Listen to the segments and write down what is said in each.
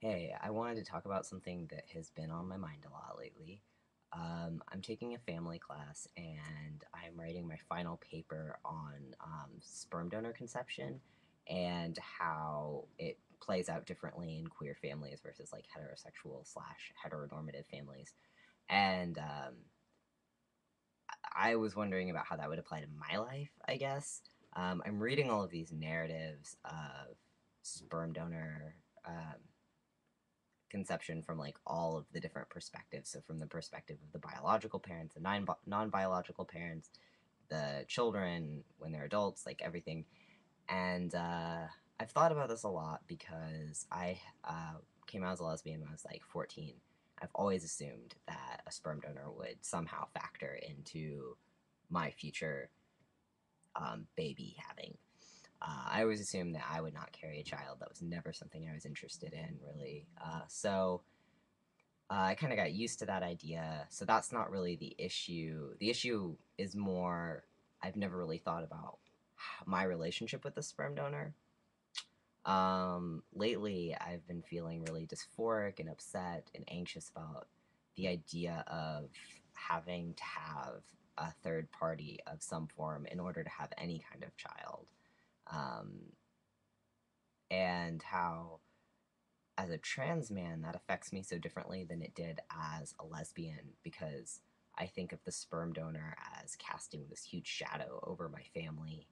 Hey, I wanted to talk about something that has been on my mind a lot lately. I'm taking a family class and I'm writing my final paper on sperm donor conception and how it plays out differently in queer families versus like heterosexual slash heteronormative families. And I was wondering about how that would apply to my life, I guess. I'm reading all of these narratives of sperm donor conception from like all of the different perspectives. So from the perspective of the biological parents, the non-biological parents, the children when they're adults, like everything. And I've thought about this a lot because I came out as a lesbian when I was like 14. I've always assumed that a sperm donor would somehow factor into my future baby having. I always assumed that I would not carry a child. That was never something I was interested in, really. I kind of got used to that idea. So that's not really the issue. The issue is more, I've never really thought about my relationship with the sperm donor. Lately, I've been feeling really dysphoric and upset and anxious about the idea of having to have a third party of some form in order to have any kind of child. Um, and how as a trans man that affects me so differently than it did as a lesbian, because I think of the sperm donor as casting this huge shadow over my family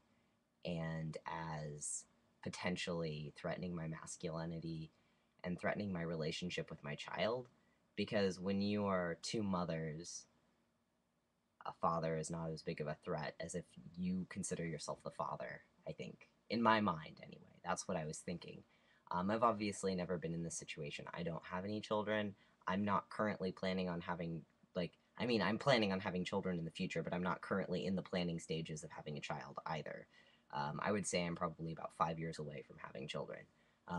and as potentially threatening my masculinity and threatening my relationship with my child, because when you are two mothers, a father is not as big of a threat as if you consider yourself the father, I think. In my mind, anyway. That's what I was thinking. I've obviously never been in this situation. I don't have any children. I'm not currently planning on having, like, I mean, I'm planning on having children in the future, but I'm not currently in the planning stages of having a child either. I would say I'm probably about 5 years away from having children.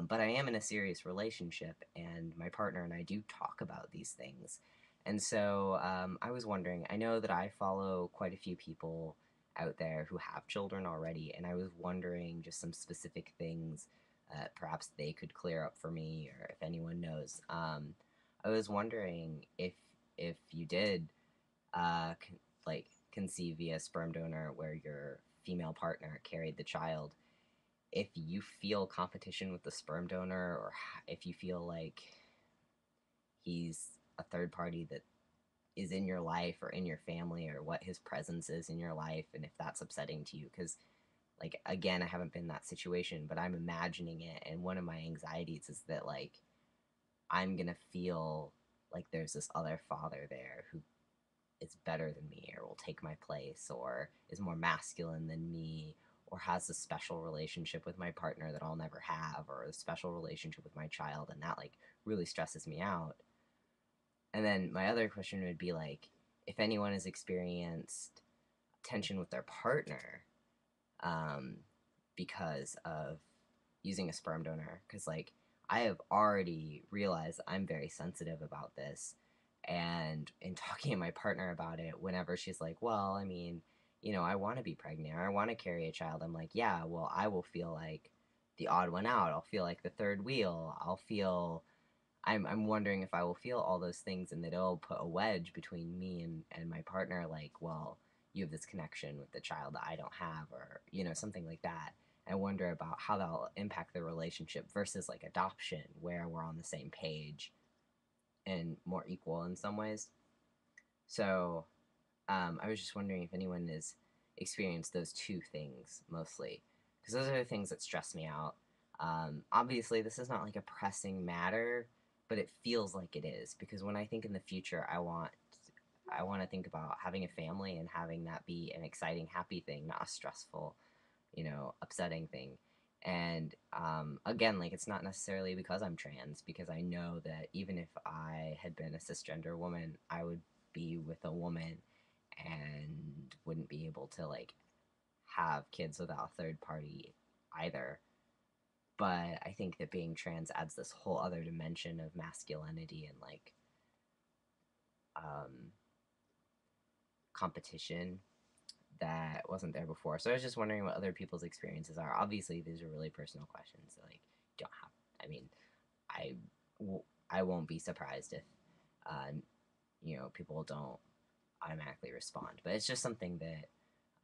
But I am in a serious relationship, and my partner and I do talk about these things. And so I was wondering, I know that I follow quite a few people out there who have children already, and I was wondering just some specific things perhaps they could clear up for me, or if anyone knows. I was wondering if you did like conceive via sperm donor where your female partner carried the child, if you feel competition with the sperm donor, or if you feel like he's a third party that is in your life or in your family, or what his presence is in your life, and if that's upsetting to you. Because like, again, I haven't been in that situation, but I'm imagining it, and one of my anxieties is that like I'm gonna feel like there's this other father there who is better than me, or will take my place, or is more masculine than me, or has a special relationship with my partner that I'll never have, or a special relationship with my child, and that like really stresses me out. And then my other question would be like, if anyone has experienced tension with their partner um, because of using a sperm donor, because like I have already realized I'm very sensitive about this, and in talking to my partner about it, whenever she's like, "Well, I mean, I want to be pregnant, or I want to carry a child," I'm like, "Yeah, well, I will feel like the odd one out. I'll feel like the third wheel. I'll feel I'm wondering if I will feel all those things, and that it'll put a wedge between me and my partner, like, well, you have this connection with the child that I don't have, or, something like that. I wonder about how that'll impact the relationship versus like adoption, where we're on the same page and more equal in some ways. So I was just wondering if anyone has experienced those two things mostly, because those are the things that stress me out. Obviously, this is not like a pressing matter, but it feels like it is, because when I think in the future, I want to think about having a family and having that be an exciting, happy thing, not a stressful, upsetting thing. And again, like, it's not necessarily because I'm trans, because I know that even if I had been a cisgender woman, I would be with a woman and wouldn't be able to like have kids without a third party either. But I think that being trans adds this whole other dimension of masculinity and like um, competition that wasn't there before. So I was just wondering what other people's experiences are. Obviously, these are really personal questions. So, like, don't have. I mean, I I won't be surprised if, uh, people don't automatically respond. But it's just something that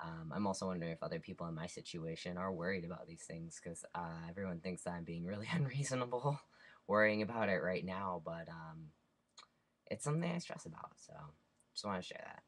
I'm also wondering if other people in my situation are worried about these things because everyone thinks that I'm being really unreasonable worrying about it right now, but it's something I stress about. So just want to share that.